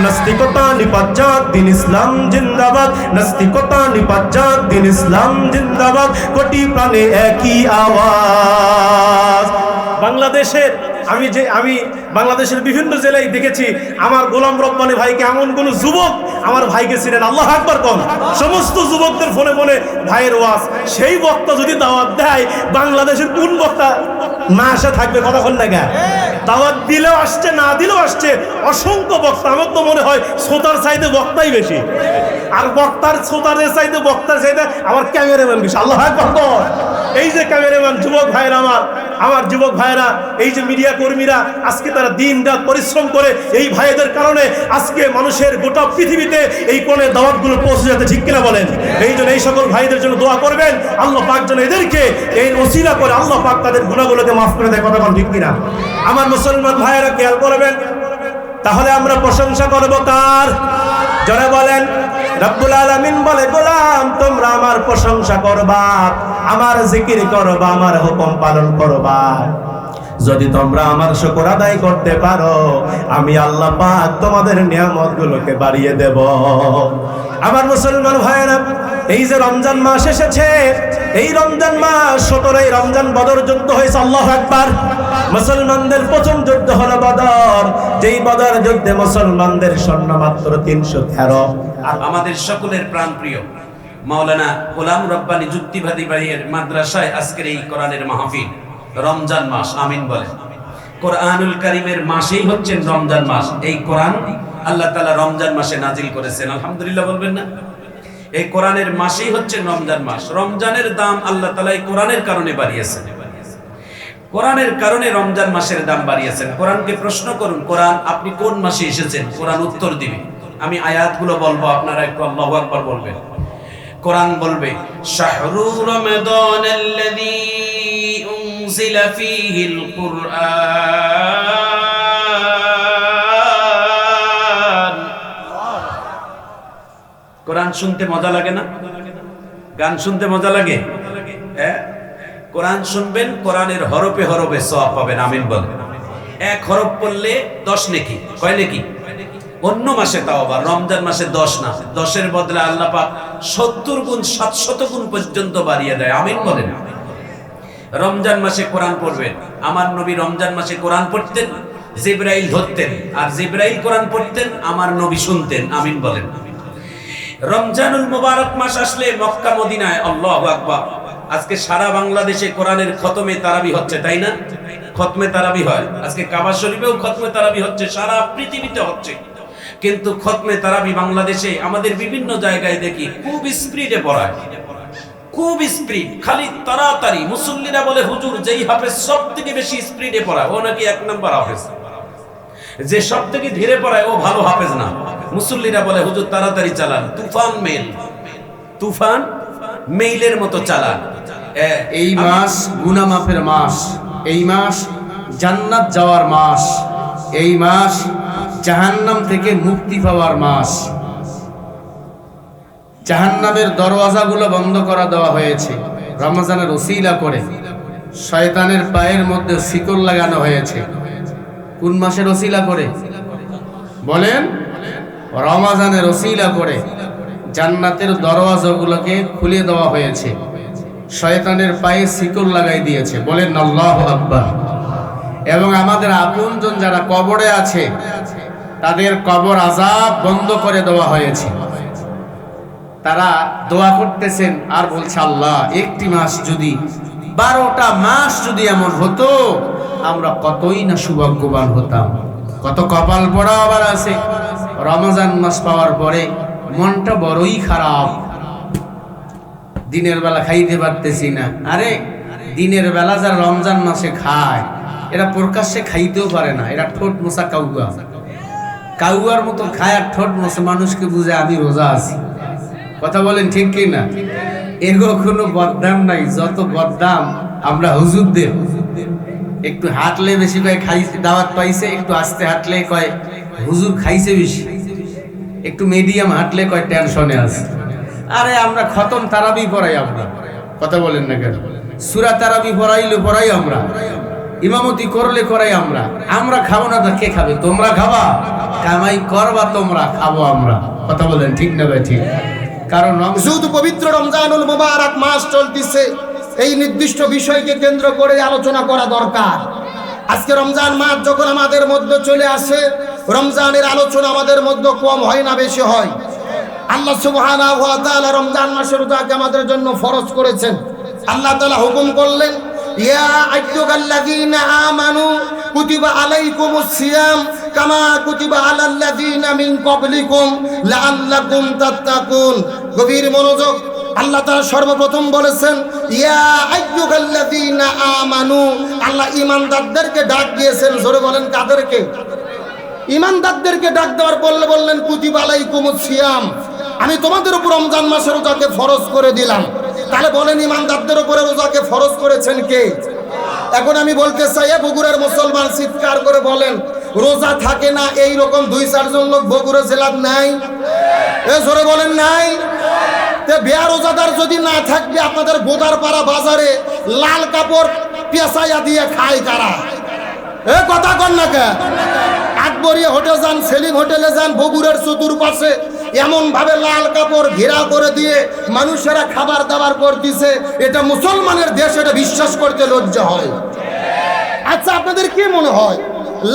নাস্তিকতা নিপাত যাক, দিন ইসলাম জিন্দাবাদ। নাস্তিকতা নিপাত যাক, দিন ইসলাম জিন্দাবাদ। কোটি প্রাণে একই আওয়াজ। বাংলাদেশের আমি বাংলাদেশের বিভিন্ন জেলায় দেখেছি আমার গোলাম রব্বানী ভাইকে এমন কোন যুবক আমার ভাইকে ছিলেন, আল্লাহু আকবার কোন, সমস্ত যুবকদের ফোনে ফোনে ভাইয়ের ওয়াজ। সেই বক্তা যদি দাওয়াত দেয়, বাংলাদেশের কোন বক্তা না আসে থাকবে? কতক্ষণ দেখা দাওয়াত দিলেও আসছে, না দিলেও আসছে, অসংখ্য বক্তা। আমার তো মনে হয় শ্রোতার চাইতে বক্তাই বেশি, আর বক্তার শ্রোতাদের চাইতে বক্তার চাইতে আমার ক্যামেরাম্যান বেশি। আল্লাহু আকবার কোন। এই যে ক্যামেরাম্যান যুবক ভাইরা, আমার যুবক ভাইরা, এই যে মিডিয়া কর্মীরা, আজকে তারা দিন রাত পরিশ্রম করে এই ভাইদের কারণে আজকে মানুষের গোটা পৃথিবীতে এই কোণে দাওয়াতগুলো পৌঁছে যাতে, ঠিক কিনা বলেন? এই জন্য এই সকল ভাইদের জন্য দোয়া করবেন, আল্লাহ পাক যেন এদেরকে এই ওসিলা করে আল্লাহ পাক তাদের গুনাহগুলোকে মাফ করে দেয়। কথা বল, ঠিক কিনা? আমার মুসলমান ভাইয়েরা খেয়াল করবেন, তাহলে আমরা প্রশংসা করব কার? যারা বলেন রব্বুল আলামিন বলে, গোলাম তোমরা আমার প্রশংসা করবা, আমার জিকির করবা, আমার হুকুম পালন করবা। যদি তোমরা আমার শুকর আদায় করতে পারো, আমি আল্লাহ পাক তোমাদের নিয়ামতগুলোকে বাড়িয়ে দেব। আমার মুসলমান ভাইয়েরা, এই যে রমজান মাস এসেছে, এই রমজান মাস 17 রমজান বদর যুদ্ধ হয়েছে। আল্লাহু আকবার। মুসলমানদের প্রথম যুদ্ধ হলো বদর। যেই বদর যুদ্ধে মুসলমানদের সৈন্য মাত্র 313। আমাদের সকলের প্রাণপ্রিয় মাওলানা গোলাম রব্বানী যুক্তিবাদী ভাইয়ের মাদ্রাসায় আজকের এই কোরআনের মাহফিল, রমজান মাস, আমিন বলেন। কোরআনুল কারীমের মাসেই হচ্ছেন রমজান মাস। এই কোরআন আল্লাহ তাআলা রমজান মাসে নাজিল করেছেন, আলহামদুলিল্লাহ বলবেন না? এই কোরআনের মাসেই হচ্ছে রমজান মাস। রমজানের দাম আল্লাহ তাআলা এই কোরআনের কারণে বাড়িয়েছেন, কোরআনের কারণে রমজান মাসের দাম বাড়িয়েছেন। কোরআনকে প্রশ্ন করুন, কোরআন আপনি কোন মাসে এসেছেন? কোরআন উত্তর দিবে। আমি আয়াতগুলো বলবো, আপনারা একটু আল্লাহু আকবার বলবেন। কোরআন বলবে, শাহরু রমাদানাল্লাযী উনজিলা ফীহিল কুরআন। কোরআন শুনতে মজা লাগে না? গান শুনতে মজা লাগে? হ্যাঁ, কোরআন শুনবেন, কোরআনের হরফে হরফে সওয়াব পাবেন, আমিন বলেন। এক হরফ পড়লে 10 নেকি। কয় নেকি? অন্য মাসে তাও আবার, রমজান মাসে 10 না, 10-এর বদলে আল্লাহ পাক 70 গুণ 700 গুণ পর্যন্ত বাড়িয়ে দেয়, আমিন বলেন। রমজান মাসে কোরআন পড়বেন। আমার নবী রমজান মাসে কোরআন পড়তেন, জিবরাইল ধরতেন, আর জিবরাইল কোরআন পড়তেন, আমার নবী শুনতেন, আমিন বলেন। রমজানুল মুবারক মাস আসলে মক্কা মদিনায় আল্লাহু আকবার, আজকে সারা বাংলাদেশে কোরআনের খতমে তারাবি হচ্ছে, তাই না? খতমে তারাবি হয় আজকে, কাবা শরীফেও খতমে তারাবি হচ্ছে, সারা পৃথিবীতে হচ্ছে। কিন্তু খতমে তারাবি বাংলাদেশে আমাদের বিভিন্ন জায়গায় দেখি খুব স্পিডে পড়ায়, খুব স্পিড, খালি তাড়াতাড়ি। মুসল্লিরা বলে, হুজুর যেই হাফেজ সব থেকে বেশি স্পিডে পড়ায়, ও নাকি 1 নম্বর হাফেজ। যে সব থেকে ধীরে পড়ায় ও ভালো হাফেজ না। মুসল্লিরা বলে, হুজুর তাড়াতাড়ি চালান, তুফান মেইলের মতো চালান। এই মাস গুনাহ মাফের মাস, এই মাস জান্নাত যাওয়ার মাস, এই মাস জাহান্নাম থেকে মুক্তি পাওয়ার মাস। জাহান্নামের দরওয়াজাগুলো বন্ধ করা দেওয়া হয়েছে রমজানের ওসিলা করে। শয়তানের পায়ের মধ্যে শিকল লাগানো হয়েছে। কোন মাসের ওসিলা করে বলেন? রমজানের ওসিলা করে জান্নাতের দরওয়াজাগুলোকে খুলে দেওয়া হয়েছে। শয়তানের পায়ে শিকল লাগাই দিয়েছে, বলেন আল্লাহু আকবার। এবং আমাদের আপনজন যারা কবরে আছে, তাদের কবর আযাব বন্ধ করে দেওয়া হয়েছে। তারা দোয়া করতেছেন আর বলছে, আল্লাহ একটি মাস যদি, 12টা মাস যদি এমন হতো, আমরা কতই না সৌভাগ্যবান হতাম। কত কপাল পড়া আবার আছে, রমজান মাস পাওয়ার পরে মনটা বড়ই খারাপ। দিনের বেলা খাইতে পারতেছি না। আরে দিনের বেলা যারা রমজান মাসে খায়, এরা প্রকাশ্যে খাইতেও পারে না। এরা ঠোঁট মোছা কাউয়া, কাউয়ার মতো খায় আর ঠোঁট মোছে, মানুষকে বুঝে আমি রোজা আছি। কথা বলেন ঠিক কি না? এগো কোনো বদনাম নাই, যত বদনাম আমরা হুজুরদের। একটু হাঁটলে বেশি কয় খাইছে, দাওয়াত পাইছে, একটু আস্তে হাঁটলে কয় হুজুর খাইছে বেশি, একটু মিডিয়াম হাঁটলে কয় টেনশনে আছে। আরে আমরা খতম তারাবি পড়াই, আমরা কথা বলেন না কেন? সূরা তারাবি পড়াই আমরা, ইমামতি করলে করাই আমরা, আমরা খাবো না তো কে খাবে? তোমরা খাবা, কামাই করবা তোমরা, খাবো আমরা। কথা বলেন ঠিক না ভাই? ঠিক। কারণ যেহেতু পবিত্র রমজানুল মুবারক মাস চলতেছে, এই নির্দিষ্ট বিষয়কে কেন্দ্র করে আলোচনা করা দরকার। আজকে রমজান মাস যখন আমাদের মধ্যে চলে আসে, রমজানের আলোচনা আমাদের মধ্যে কম হয় না বেশি হয়? আল্লাহ সুবহানাহু ওয়া তাআলা রমজান মাসের রোজাকে আমাদের জন্য ফরজ করেছেন। আল্লাহ তাআলা হুকুম করলেন, ইয়া আইয়ুহাল্লাযীনা আমানু কুতিবা আলাইকুমুস সিয়াম কামা কুতিবা আলাল্লাযীনা মিন ক্বাবলিকুম লাআল্লাকুম তাত্তাকুন। গভীর মনোযোগ। আল্লাহ তাআলা সর্বপ্রথম বলেছেন ইয়া আইয়ুহাল্লাযীনা আমানু। আল্লাহ ঈমানদারদেরকে ডাক দিয়েছেন। জোরে বলেন কাদেরকে? ঈমানদারদেরকে ডাক দেওয়ার বললেন কুতিবা আলাইকুমুস সিয়াম, আমি তোমাদের উপর রমজান মাসের রোজাকে ফরজ করে দিলাম। তাহলে বলেন ঈমানদারদের উপরে রোজাকে ফরজ করেছেন কে? এখন আমি বলতে চাই, বগুড়ার মুসলমান চিৎকার করে বলেন, রোজা থাকে না এই রকম 2-4 জন লোক বগুড়া জেলার নাই? জোরে বলেন নাই? বেয়া রোজাদার যদি না থাকবে, আপনাদের গোদারপাড়া বাজারে লাল কাপড় পেঁচাইয়া দিয়ে খায় কারা? কথা কন না কে? আকবরিয়া হোটেল যান, সেলিম হোটেলে যান, বগুড়ার চতুর্পাশে এমন ভাবে লাল কাপড় ঘেরা করে দিয়ে মানুষেরা খাবার দাবার করতেছে, এটা মুসলমানের দেশ, এটা বিশ্বাস করতে লজ্জা হয়। আচ্ছা, আপনাদের কি মনে হয়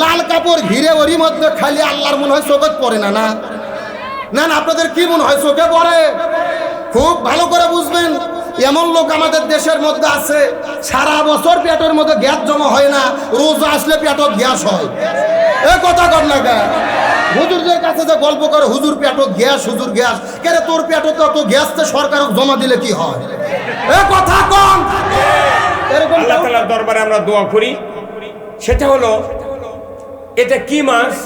লাল কাপড় ঘিরে ওরই মধ্যে খালি আল্লাহর মনে হয় চোখে পড়ে না? না না, আপনাদের কি মনে হয় চোখে পড়ে? খুব ভালো করে বুঝবেন, এমন লোক আমাদের দেশের মধ্যে আছে, সারা বছর পেটের মধ্যে গ্যাস জমা হয় না, রোজা আসলে পেটত গ্যাস হয়। কথা কর না কে? হুজুরদের কাছে যে গল্প করে, হুজুর পেটত গ্যাস, হুজুর গ্যাস। কেন তোর পেটত তো গ্যাস তো সরকার জমা দিলে কি হয়? কথা কম। এরকম আল্লাহ তাআলার দরবারে আমরা দোয়া করি, সেটা হলো, এটা কি মাস?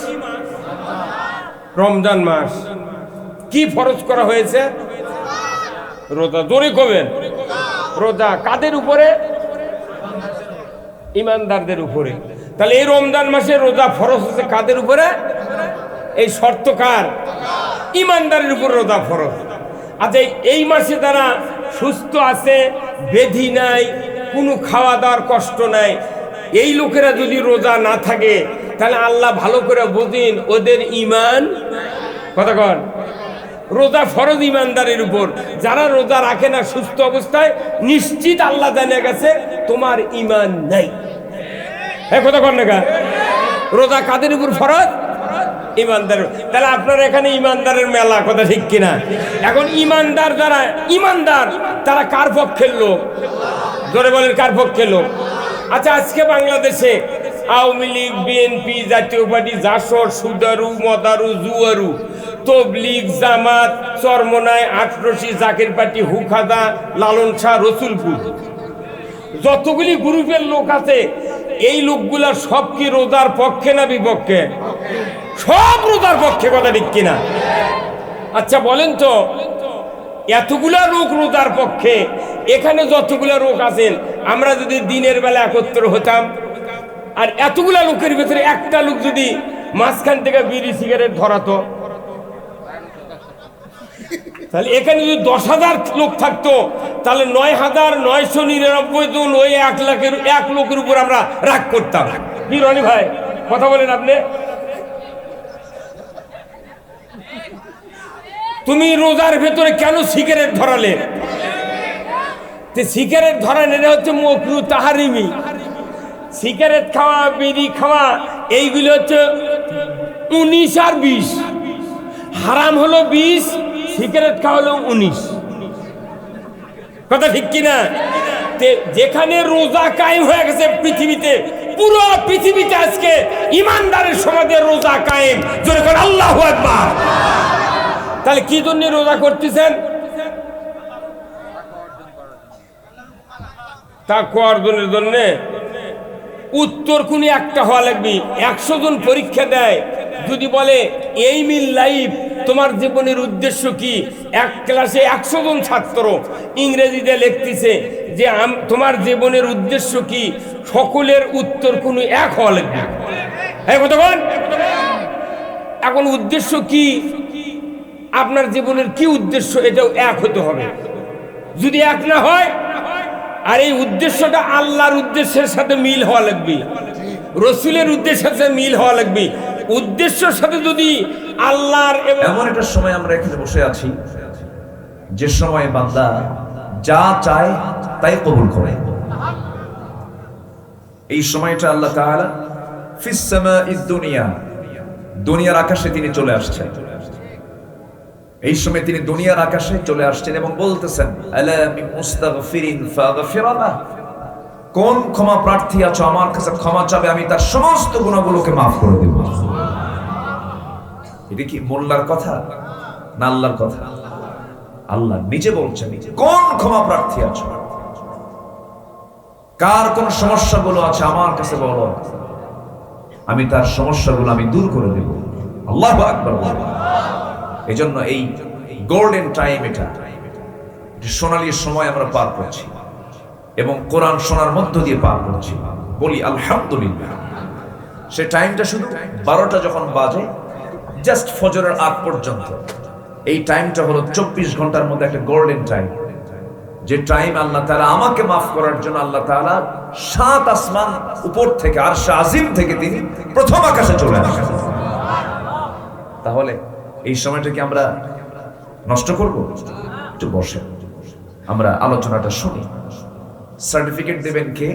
রমজান মাস। কি ফরজ করা হয়েছে? রোজা। জোরে কবেন রোজা। কাদের উপরে? ঈমানদারদের উপরে। তাহলে এই রমজান মাসে রোজা ফরজ হচ্ছে কাদের উপরে? এই শর্ত কার? ঈমানদারের উপর রোজা ফরজ। আচ্ছা, এই মাসে যারা সুস্থ আছে, ব্যাধি নাই, কোনো খাওয়া দাওয়ার কষ্ট নাই, এই লোকেরা যদি রোজা না থাকে, তাহলে আল্লাহ ভালো করে বুঝিন ওদের ঈমান। কথা কন। রোজা ফরজ ঈমানদারের উপর। যারা রোজা রাখে না সুস্থ অবস্থায়, নিশ্চিত আল্লাহ জানে গেছে তোমার ঈমান নাই। কথা কন না? রোজা কাদের উপর ফরজ? ঈমানদার। তাহলে আপনার এখানে ঈমানদারের মেলা, কথা ঠিক কিনা? এখন ঈমানদার যারা ঈমানদার, তারা কার পক্ষের লোক? জোরে বলেন কার পক্ষের লোক? আচ্ছা, আজকে বাংলাদেশে আওয়ামী লীগ, বিএনপি, জাতীয় পার্টি, জাসর, সুদারু, মদারু, জুয়ারু, তবলিগ, জামাত, চরমনায়, আটরশি, জাকের পার্টি, হুখাদা, লালন শাহ, রসুলপুর, যতগুলি গ্রুপের লোক আছে, এই লোকগুলা সব কি রোজার পক্ষে না বিপক্ষে? সব রোজার পক্ষে। কথা ঠিক কিনা? আচ্ছা বলেন তো, এতগুলা লোক রোজার পক্ষে, এখানে যতগুলা লোক আছেন, আমরা যদি দিনের বেলা একত্র হতাম, আর এতগুলা লোকের ভিতরে একটা লোক যদি মাঝখান থেকে বিড়ি সিগারেট ধরাতো, তাহলে এখানে যদি 10,000 লোক থাকতো, তাহলে 9,999 জন ওই 1 লোকের উপর আমরা রাগ করতাম। কি রনি ভাই, কথা বলেন আপনি? তুমি রোজার ভেতরে কেন সিগারেট ধরালে? সিগারেট ধরান, এটা হচ্ছে মাকরুহ তাহরিমি। সিগারেট খাওয়া, বিড়ি খাওয়া, এইগুলো হচ্ছে 19 আর 20। হারাম হলো 20, সিগারেট খাওয়া হলো 19। কথা ঠিক কিনা? যেখানে রোজা কায়েম হয়ে গেছে পৃথিবীতে, পুরো পৃথিবীতে আজকে ঈমানদারের সমাজে রোজা কায়েম। জোরে করে আল্লাহু আকবার। তাহলে কি জন্য রোজা করতেছেন? তাকওয়া অর্জনের জন্য। উত্তর কোন একটা হওয়া লাগবে। 100 জন পরীক্ষা দেয়, যদি বলে এইম ইন লাইফ, তোমার জীবনের উদ্দেশ্য কি? এক ক্লাসে 100 জন ছাত্র ইংরেজিতে লিখতেছে যে তোমার জীবনের উদ্দেশ্য কি, সকলের উত্তর কোনো এক হওয়া লাগবে। হ্যাঁ কথা বল। এখন উদ্দেশ্য কি? আপনার জীবনের কি উদ্দেশ্য, এটাও এক হতে হবে। যদি এক না হয়, আর এই উদ্দেশ্যটা আল্লাহর উদ্দেশ্যের সাথে মিল হওয়া লাগবে, রসুলের উদ্দেশ্যের সাথে মিল হওয়া লাগবে। উদ্দেশ্যের সাথে যদি আল্লাহর এমন একটা সময় আমরা এখানে বসে আছি যে সময় বান্দা যা চায় তাই কবুল করে। এই সময়টা আল্লাহ তাআলা ফিস সামাইদ দুনিয়া, দুনিয়ার আকাশে তিনি চলে আসছেন। এই সময় তিনি দুনিয়ার আকাশে চলে আসছেন এবং বলতেছেন, আলা মিন মুস্তাগফিরিন ফাগফির লাহ, কোন ক্ষমা প্রার্থী আছো আমার কাছে ক্ষমা চাবে, আমি তার সমস্ত গুনাহগুলোকে মাফ করে দেব। এটা কি মোল্লার কথা না আল্লাহর কথা? আল্লাহ নিজে বলছেন, কোন ক্ষমা প্রার্থী আছো, কার কোন সমস্যাগুলো আছে আমার কাছে বলো, আমি তার সমস্যাগুলো আমি দূর করে দেব। আল্লাহু আকবার। এই জন্য এই গোল্ডেন টাইম, এটা সোনালী সময় আমরা পার করছি এবং কোরআন শোনার মধ্য দিয়ে পার করছি। বলি আলহামদুলিল্লাহ। সে টাইমটা শুধু 12টা যখন বাজে জাস্ট ফজরের আগ পর্যন্ত, এই টাইমটা হলো 24 ঘন্টার মধ্যে একটা গোল্ডেন টাইম, যে টাইম আল্লাহ তাআলা আমাকে মাফ করার জন্য আল্লাহ তাআলা 7 আসমান উপর থেকে আরশে আজিম থেকে তিনি প্রথম আকাশে চলে আসেন। তাহলে এই সময়টা কি আমরা নষ্ট করব? একটু বসে আমরা আলোচনাটা শুনি। সার্টিফিকেট দেবেন কে?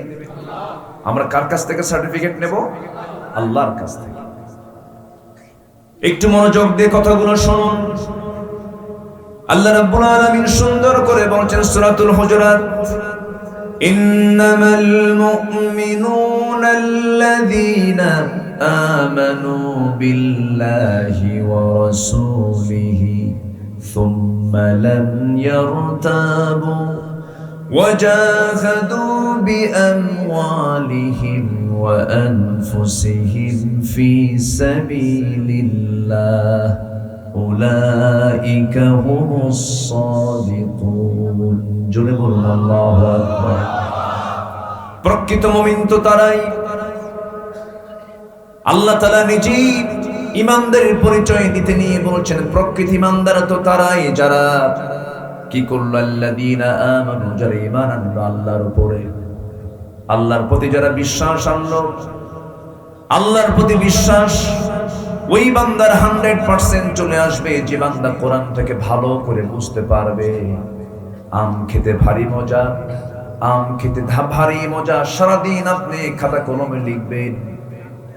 আমরা কার কাছ থেকে সার্টিফিকেট নেব? আল্লাহর কাছ থেকে। একটু মনোযোগ দিয়ে কথাগুলো শুনুন। আল্লাহ রাব্বুল আলামিন সুন্দর করে বলেছেন সূরাতুল হুজুরাত, ইন্নামাল মুমিনুনা আল্লাযীনা আমানু বিল্লাহি ওয়া রাসূলিহি সুম্মা লাম ইয়ারতাবু وجاهدوا بأموالهم وأنفسهم في سبيل الله أولئك هم الصادقون জোরে বলুন আল্লাহু আকবার। প্রকৃত মুমিন তো তারাই, আল্লাহ তাআলা নিজেই ঈমানদারের পরিচয় দিতে নিয়ে বলছেন প্রকৃত ঈমানদার তো তারাই যারা কি করল, আল্লাযীনা আমানু, যারা ঈমান আনলো আল্লাহর উপরে, আল্লাহর প্রতি যারা বিশ্বাস আনলো, আল্লাহর প্রতি বিশ্বাস ওই বান্দার 100% চলে আসবে যে বান্দা কোরআন থেকে ভালো করে বুঝতে পারবে। আম খেতে ভারী মজা, আম খেতে ভারী মজা, সারাদিন আপনি খাতা কলমে লিখবেন,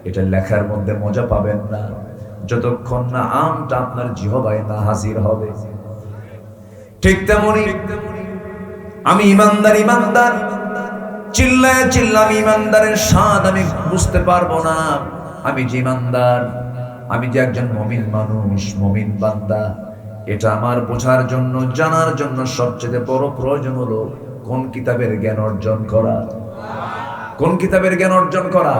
এটা লেখার মধ্যে মজা পাবেন না যতক্ষণ না আমটা আপনার জিহ্বায় না হাজির হবে। ঠিক তেমনি আমি ইমানদার, ইমানদার চিল্লায় চিল্লামি ইমানদারের স্বাদ আমি বুঝতে পারবো না। আমি যে ইমানদার, আমি যে একজন মুমিন মানুষ, মুমিন বান্দা, এটা আমার বোঝার জন্য, জানার জন্য সবচেয়ে বড় প্রয়োজন হলো কোন কিতাবের জ্ঞান অর্জন করা। কোন কিতাবের জ্ঞান অর্জন করা?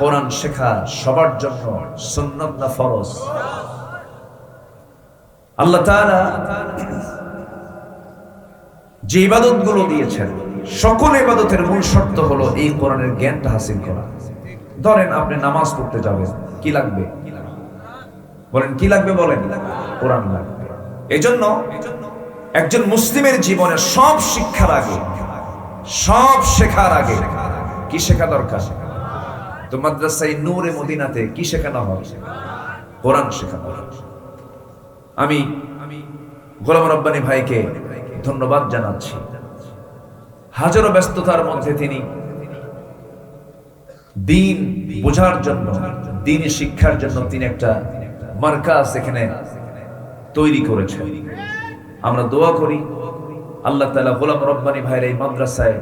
কোরআন শেখা সবার জন্য সুন্নাত না ফরজ? আল্লাহ তাআলা যে ইবাদতগুলো দিয়েছেন, সকল ইবাদতের মূল শর্ত হলো এই কোরআনের জ্ঞানটা হাসিল করা। ধরেন আপনি নামাজ পড়তে যাবেন, কি লাগবে বলেন? কি লাগবে বলেন? কোরআন লাগবে। এজন্য একজন মুসলিমের জীবনে সব শিক্ষার আগে, সব শেখার আগে কি শেখা দরকার? তো মাদ্রাসায়ে নূরে মদিনাতে কি শেখানো হয়? কোরআন শেখানো হয়। আমি গোলাম রব্বানী ভাইকে ধন্যবাদ জানাচ্ছি। হাজারো ব্যস্ততার মধ্যে তিনি দিন বোঝার জন্য, দিন শিক্ষার জন্য তিনি একটা মার্কাজ এখানে তৈরি করেছেন। আমরা দোয়া করি আল্লাহ তাআলা গোলাম রব্বানী ভাইয়ের এই মাদ্রাসায়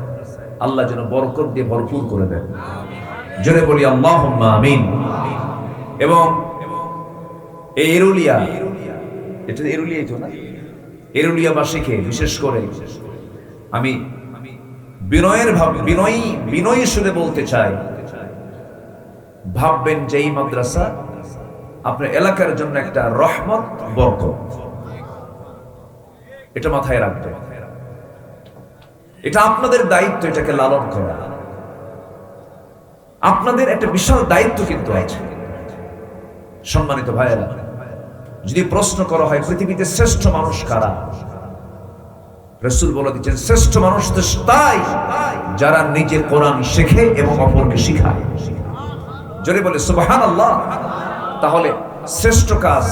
আল্লাহ যেন বরকত দিয়ে ভরপুর করে দেন। জোরে বলি আল্লাহুম্মা আমিন। এবং এই এরুলিয়া, এটা এরুলিয়াই তো না, এরুলিয়াবাসীকে বিশেষ করে আমি বিনয়ী সুরে বলতে চাই, ভাববেন যে এই মাদ্রাসা আপনার এলাকার জন্য একটা রহমত, বরকত। এটা মাথায় রাখবেন। এটা আপনাদের দায়িত্ব, এটাকে লালন করা আপনাদের একটা বিশাল দায়িত্ব কিন্তু আছে। সম্মানিত ভাইয়েরা, যদি প্রশ্ন করা হয় পৃথিবীতে শ্রেষ্ঠ মানুষ কারা, রাসূল বলে দিচ্ছেন শ্রেষ্ঠ মানুষ তো তাই যারা নিজে কোরআন শেখে এবং অপরকে শেখায়। জোরে বলে সুবহানাল্লাহ। তাহলে শ্রেষ্ঠ কাজ